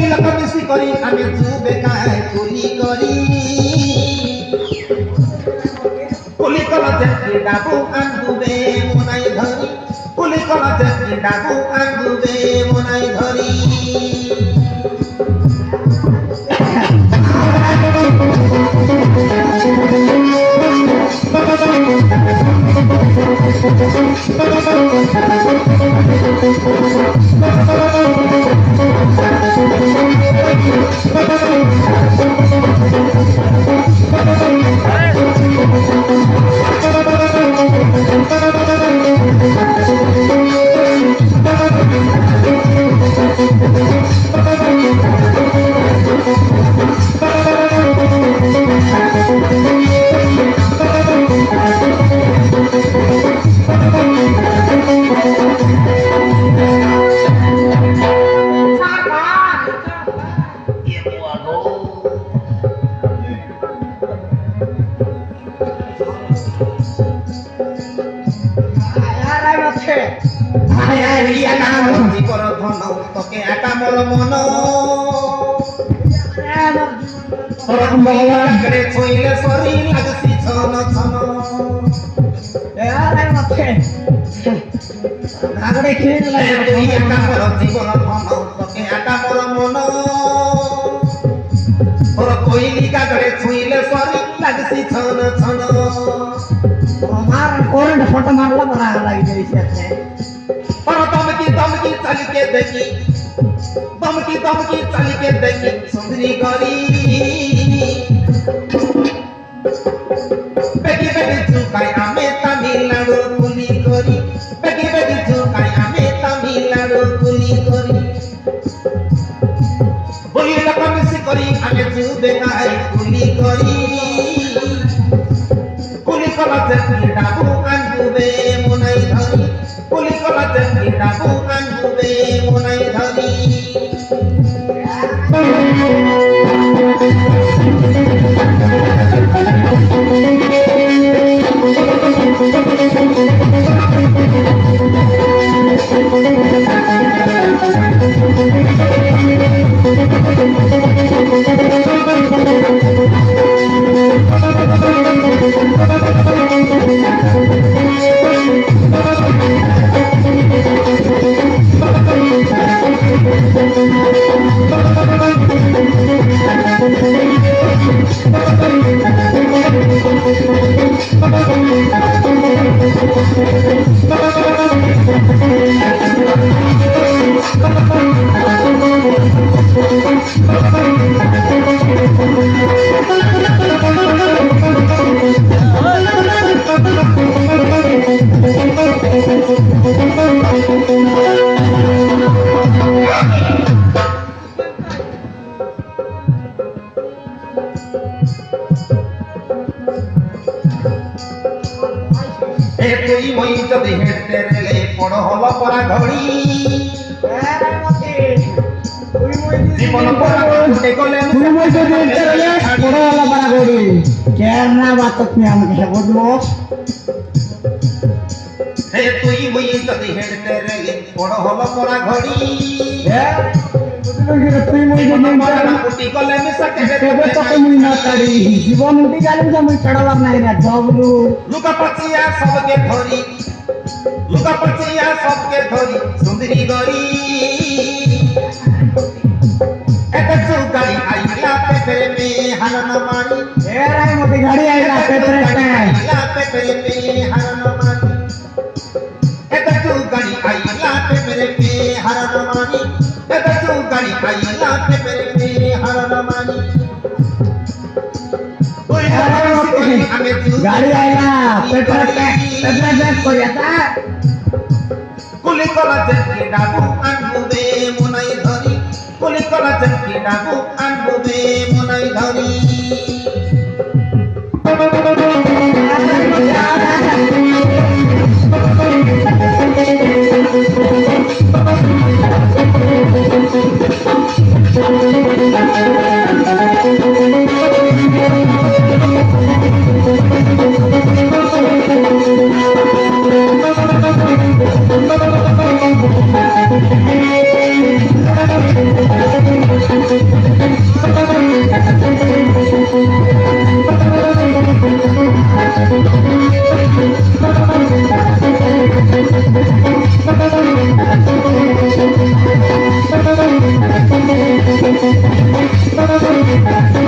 লোক মিশি করি আমি যুবে কায় কুলি করি কুলি কলাতে ডাবু আঙ্গুবে মনাই ধরি কুলি কলাতে ডাবু আঙ্গুবে মনাই ধরি তোকে একা মর মন ছইলে সরি লাগছি ছন ছন একা মর জীবন ধন তোকে একা মর মন তোর কইলি কাগড়ে ছুইলে সরি লাগছি ছন ছন আমার কোরড ফটো মারলা বড় লাগি যাইছে पर दमकी दमकी चल के देखी दमकी दमकी चल के देखी सुंदरी गरी बेगी बेगी झुकाई आमे तमिलनाडु कुली करी बेगी बेगी झुकाई आमे तमिलनाडु कुली करी बोली लोक मिसी करी आमे जुबे गाय कुली करी कुली कलाते डाबू आंगुबे मुनाई धरी कुली कलाते डाबू आंगुबे मुनाई धरी তুই মই যদি হেঁটে রেলে পড় হল পরা ঘড়ি জীবন পরা ঘুটে গলে তুই মই যদি হেঁটে রেলে পড় হল পরা ঘড়ি কেনা বাত তুমি আমাকে বলবো হে তুই মই যদি হেঁটে রেলে পড় হল পরা ঘড়ি তুই মই যদি মরনা উঠি গলে মিশা কেবে তো তুমি না তাড়ি জীবন উঠি গেলে যে মই চড়াবার নাই না জবরু লুকা পচিয়া সবকে ধরি লুকা পচিয়া সবকে ধরি সুন্দরী গরি এটা চৌকাই আইলা পেপরে মে হারন মারি এ রাই মোটি গাড়ি আইলা পেপরে আইলা পেপরে মে হারন মারি এটা চৌকাই আইলা পেপরে মে হারন মারি এটা চৌকাই আইলা পেপরে মে হারন মারি গাড়ি আইলা পেট্রোল ট্যাঙ্ক করিয়া তা কুলি কলা জেকি ডাবু আনবুবে মনাই ধরি কুলি কলা জেকি ডাবু আনবুবে মনাই ধরি Thank you.